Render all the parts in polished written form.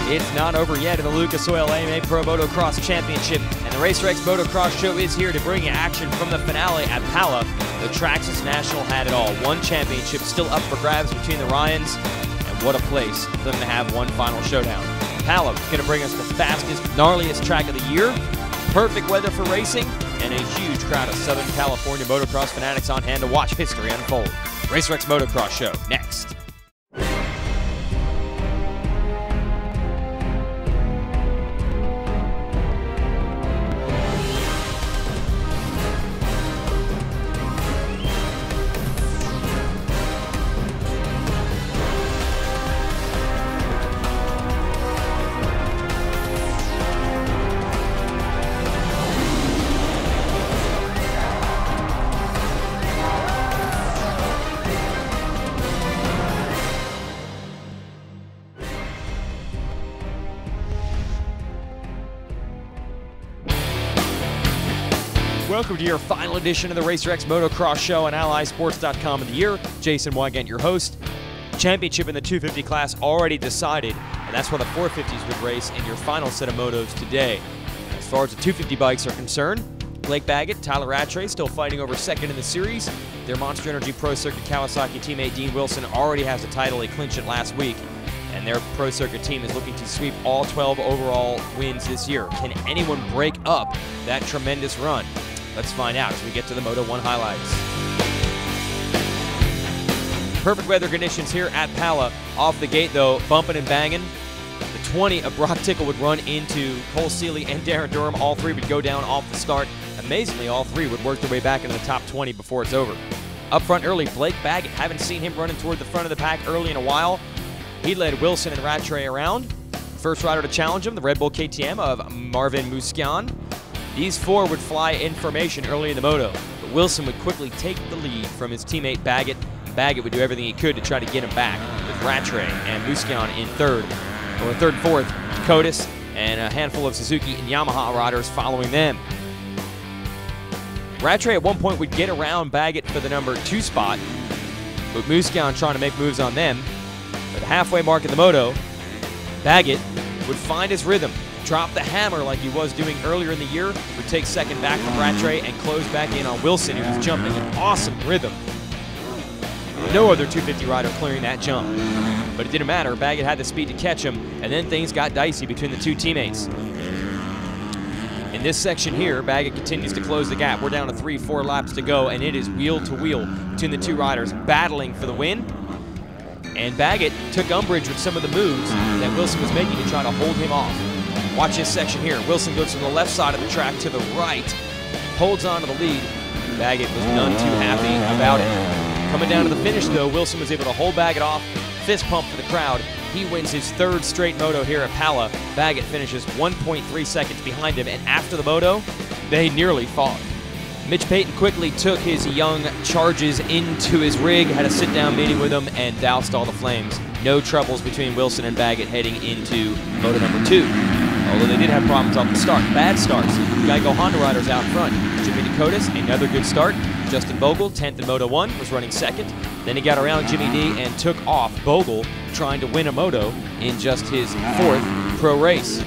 It's not over yet in the Lucas Oil AMA Pro Motocross Championship, and the RacerX Motocross Show is here to bring you action from the finale at Pala. The Traxxas National had it all. One championship still up for grabs between the Ryans, and what a place for them to have one final showdown. Pala is going to bring us the fastest, gnarliest track of the year, perfect weather for racing, and a huge crowd of Southern California motocross fanatics on hand to watch history unfold. RacerX Motocross Show, next. Welcome to your final edition of the RacerX Motocross Show on AllySports.com of the year. Jason Wygant, your host. Championship in the 250 class already decided, and that's why the 450s would race in your final set of motos today. As far as the 250 bikes are concerned, Blake Baggett, Tyler Rattray still fighting over second in the series. Their Monster Energy Pro Circuit Kawasaki teammate Dean Wilson already has the title. He clinched it last week, and their Pro Circuit team is looking to sweep all 12 overall wins this year. Can anyone break up that tremendous run? Let's find out as we get to the Moto 1 highlights. Perfect weather conditions here at Pala. Off the gate though, bumping and banging. The 20 of Brock Tickle would run into Cole Seeley and Darren Durham. All three would go down off the start. Amazingly, all three would work their way back into the top 20 before it's over. Up front early, Blake Baggett. Haven't seen him running toward the front of the pack early in a while. He led Wilson and Rattray around. First rider to challenge him, the Red Bull KTM of Marvin Musquian. These four would fly in formation early in the moto, but Wilson would quickly take the lead from his teammate Baggett. Baggett would do everything he could to try to get him back, with Rattray and Musquian in third and fourth, Dakotas, and a handful of Suzuki and Yamaha riders following them. Rattray at one point would get around Baggett for the number 2 spot, but Musquian trying to make moves on them. At the halfway mark in the moto, Baggett would find his rhythm, drop the hammer like he was doing earlier in the year, would take second back from Rattray and close back in on Wilson, who was jumping in awesome rhythm. No other 250 rider clearing that jump. But it didn't matter, Baggett had the speed to catch him, and then things got dicey between the two teammates. In this section here, Baggett continues to close the gap. We're down to 3-4 laps to go, and it is wheel to wheel between the two riders battling for the win. And Baggett took umbrage with some of the moves that Wilson was making to try to hold him off. Watch this section here. Wilson goes from the left side of the track to the right, holds on to the lead. Baggett was none too happy about it. Coming down to the finish though, Wilson was able to hold Baggett off, fist pump for the crowd. He wins his third straight moto here at Pala. Baggett finishes 1.3 seconds behind him, and after the moto, they nearly fought. Mitch Payton quickly took his young charges into his rig, had a sit-down meeting with him, and doused all the flames. No troubles between Wilson and Baggett heading into moto number 2. Although they did have problems off the start. Bad starts. Geico Honda riders out front. Jimmy Dakotas, another good start. Justin Bogle, 10th in Moto 1, was running second. Then he got around Jimmy D and took off Bogle, trying to win a moto in just his 4th pro race.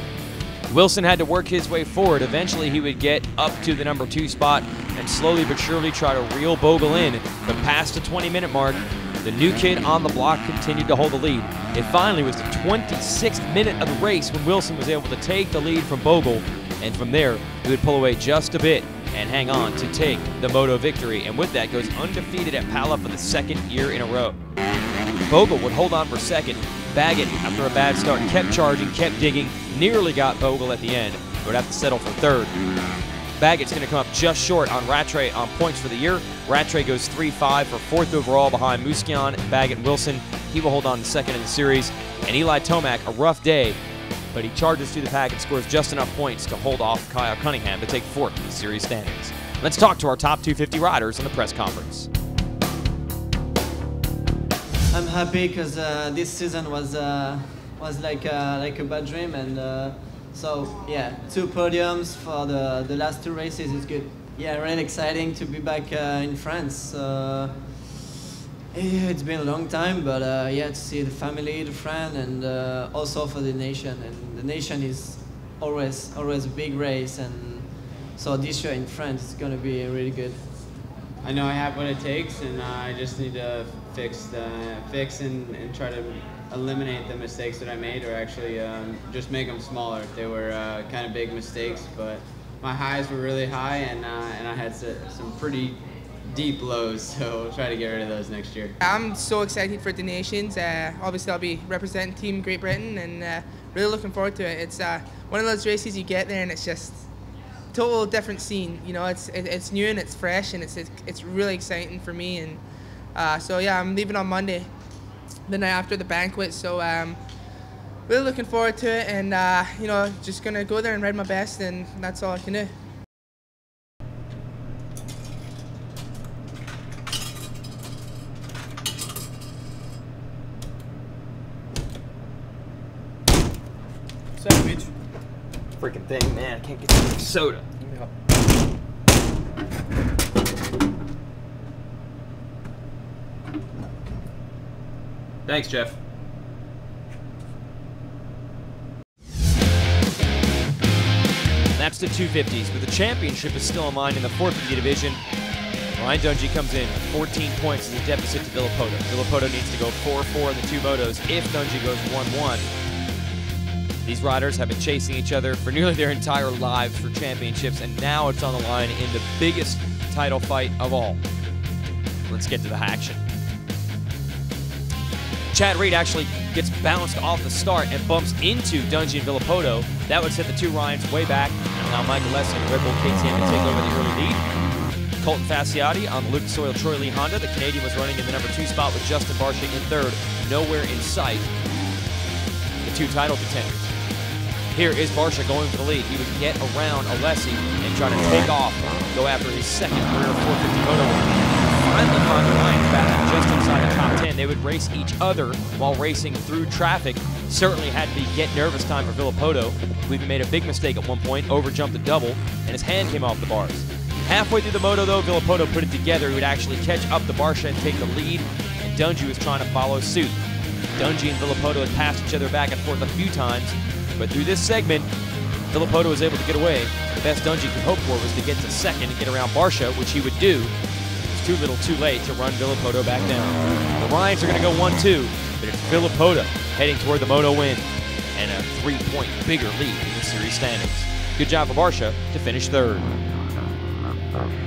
Wilson had to work his way forward. Eventually he would get up to the number 2 spot and slowly but surely try to reel Bogle in. But past the 20-minute mark, the new kid on the block continued to hold the lead. It finally was the 26th minute of the race when Wilson was able to take the lead from Bogle, and from there he would pull away just a bit and hang on to take the moto victory, and with that goes undefeated at Pala for the 2nd year in a row. Bogle would hold on for second. Baggett, after a bad start, kept charging, kept digging, nearly got Bogle at the end, but would have to settle for third. Baggett's going to come up just short on Rattray on points for the year. Rattray goes 3-5 for 4th overall behind Musquian, Baggett, and Wilson. He will hold on to second in the series. And Eli Tomac, a rough day, but he charges through the pack and scores just enough points to hold off Kyle Cunningham to take 4th in the series standings. Let's talk to our top 250 riders in the press conference. I'm happy because this season was like a bad dream, and so yeah, 2 podiums for the last 2 races is good. Yeah, really exciting to be back in France. Yeah, it's been a long time, but yeah, to see the family, the friend, and also for the nation. And the nation is always a big race, and so this year in France it's gonna be really good. I know I have what it takes, and I just need to fix and try to eliminate the mistakes that I made, or actually just make them smaller. They were kind of big mistakes, but my highs were really high, and I had some pretty deep lows, so we'll try to get rid of those next year. I'm so excited for the nations. Obviously, I'll be representing Team Great Britain, and really looking forward to it. It's one of those races you get there, and it's just total different scene. You know, it's new and it's fresh, and it's really exciting for me. And so yeah, I'm leaving on Monday, the night after the banquet. So really looking forward to it, and you know, just gonna go there and ride my best, and that's all I can do. Sandwich. Freaking thing, man. I can't get the soda. Thanks, Jeff. That's the 250s, but the championship is still in mind in the 450 division. Ryan Dungey comes in 14 points as a deficit to Villopoto. Villopoto needs to go 4-4 in the two motos if Dungey goes 1-1. These riders have been chasing each other for nearly their entire lives for championships, and now it's on the line in the biggest title fight of all. Let's get to the action. Chad Reed actually gets bounced off the start and bumps into Dungey and Villopoto. That would set the two Ryans way back and allow Michael Lessing and Red Bull KTM to take over the early lead. Colton Fasciati on the Lucas Oil Troy Lee Honda. The Canadian was running in the number 2 spot with Justin Barcia in third. Nowhere in sight. The two title contenders. Here is Barcia going for the lead. He would get around Alessi and try to take off, go after his second career 450 moto win. Finally find the Ryans back just inside the top 10. They would race each other while racing through traffic. Certainly had to be get nervous time for Villopoto, who even made a big mistake at one point, overjumped the double, and his hand came off the bars. Halfway through the moto, though, Villopoto put it together. He would actually catch up to Barcia and take the lead, and Dungey was trying to follow suit. Dungey and Villopoto had passed each other back and forth a few times, but through this segment, Villopoto was able to get away. The best Dungey could hope for was to get to second and get around Barcia, which he would do. It was too little too late to run Villopoto back down. The Ryans are going to go 1-2, but it's Villopoto heading toward the moto win and a 3-point bigger lead in the series standings. Good job for Barcia to finish third.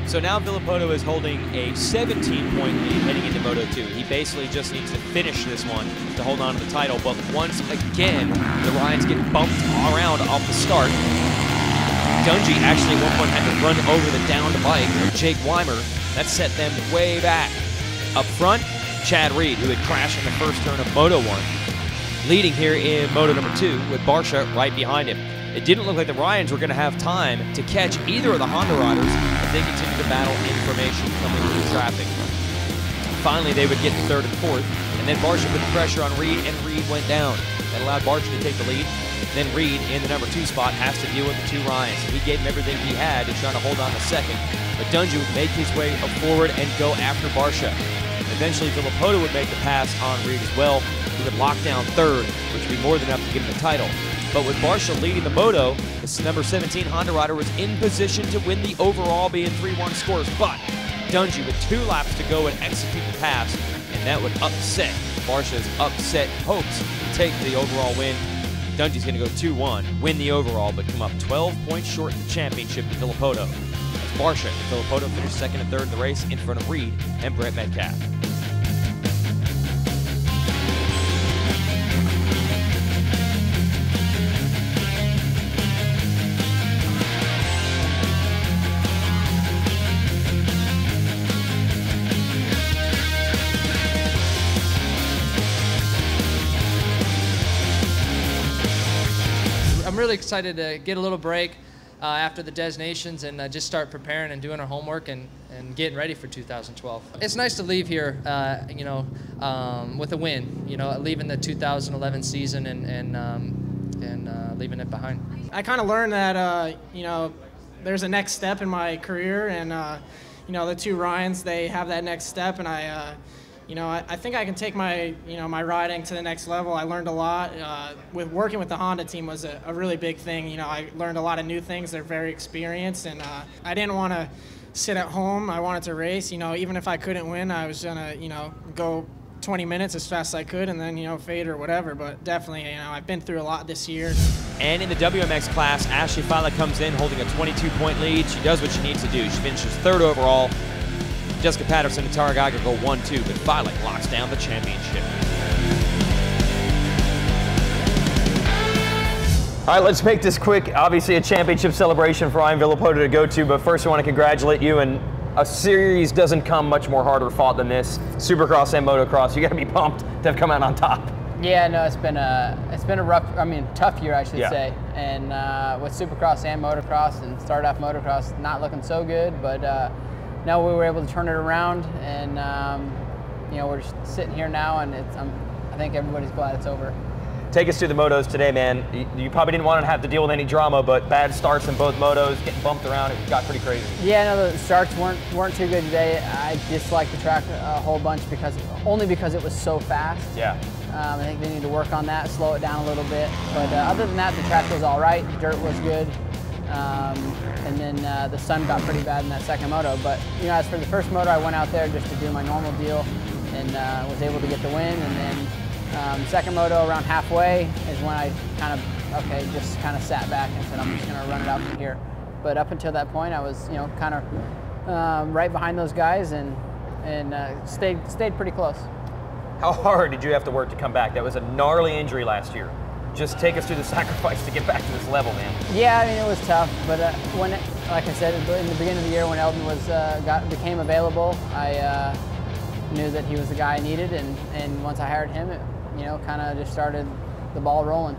So now Villopoto is holding a 17-point lead heading into Moto 2. He basically just needs to finish this one to hold on to the title, but once again, the Ryans get bumped around off the start. Dungey actually at one point had to run over the downed bike of Jake Weimer. That set them way back. Up front, Chad Reed, who had crashed in the first turn of Moto 1, leading here in Moto number 2 with Barcia right behind him. It didn't look like the Ryans were going to have time to catch either of the Honda riders if they continued to battle information coming through traffic. Finally, they would get to third and fourth, and then Barcia put the pressure on Reed, and Reed went down. That allowed Barcia to take the lead. Then Reed, in the number 2 spot, has to deal with the two Ryans. He gave him everything he had to try to hold on to second, but Dungey would make his way forward and go after Barcia. Eventually, Villopoto would make the pass on Reed as well. He would lock down third, which would be more than enough to give him the title. But with Barcia leading the moto, this number 17 Honda rider was in position to win the overall, being 3-1 scores. But Dungey with 2 laps to go and execute the pass, and that would upset Barcia's upset hopes to take the overall win. Dungey's going to go 2-1, win the overall, but come up 12 points short in the championship to Villopoto. As Barcia and Villopoto finished second and third in the race in front of Reed and Brett Metcalf. I'm really excited to get a little break after the Des Nations and just start preparing and doing our homework and getting ready for 2012. It's nice to leave here, you know, with a win. You know, leaving the 2011 season and leaving it behind. I kind of learned that you know, there's a next step in my career, and you know, the two Ryans, they have that next step, and I you know, I think I can take my, you know, my riding to the next level. I learned a lot. With working with the Honda team was a really big thing. You know, I learned a lot of new things. They're very experienced, and I didn't want to sit at home. I wanted to race. You know, even if I couldn't win, I was gonna, you know, go 20 minutes as fast as I could and then, you know, fade or whatever. But definitely, you know, I've been through a lot this year. And in the WMX class, Ashley Fila comes in holding a 22-point lead. She does what she needs to do. She finishes 3rd overall. Jessica Patterson and Tara Geiger go 1-2, but Fila locks down the championship. All right, let's make this quick. Obviously a championship celebration for Ryan Villopoto to go to, but first I want to congratulate you, and a series doesn't come much more harder fought than this. Supercross and motocross, you got to be pumped to have come out on top. Yeah, no, it's been a rough, tough year, I should say. And with Supercross and motocross, and started off motocross not looking so good, but now we were able to turn it around, and you know, we're just sitting here now, and I think everybody's glad it's over. Take us through the motos today, man. You probably didn't want to have to deal with any drama, but bad starts in both motos, getting bumped around, it got pretty crazy. Yeah, no, the starts weren't too good today. I disliked the track a whole bunch only because it was so fast. Yeah. I think they need to work on that, slow it down a little bit. But other than that, the track was all right. The dirt was good. And then the sun got pretty bad in that second moto. But you know, as for the first moto, I went out there just to do my normal deal and was able to get the win. And then second moto, around halfway, is when I just kind of sat back and said, I'm just going to run it out from here. But up until that point, I was, you know, kind of right behind those guys and stayed pretty close. How hard did you have to work to come back? That was a gnarly injury last year. Just take us through the sacrifice to get back to this level, man. Yeah, I mean, it was tough, but like I said, in the beginning of the year when Eldon became available, I knew that he was the guy I needed, and once I hired him, it, you know, kind of just started the ball rolling.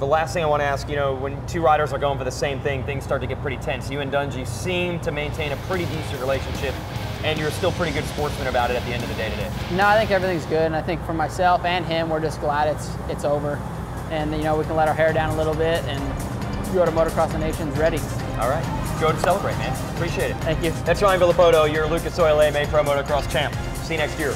The last thing I want to ask, you know, when two riders are going for the same thing, things start to get pretty tense. You and Dungey seem to maintain a pretty decent relationship, and you're still pretty good sportsman about it at the end of the day today. No, I think everything's good, and I think for myself and him, we're just glad it's over. And, you know, we can let our hair down a little bit and go to Motocross the Nations ready. All right. Go to celebrate, man. Appreciate it. Thank you. That's Ryan Villopoto, your Lucas Oil May Pro Motocross champ. See you next year.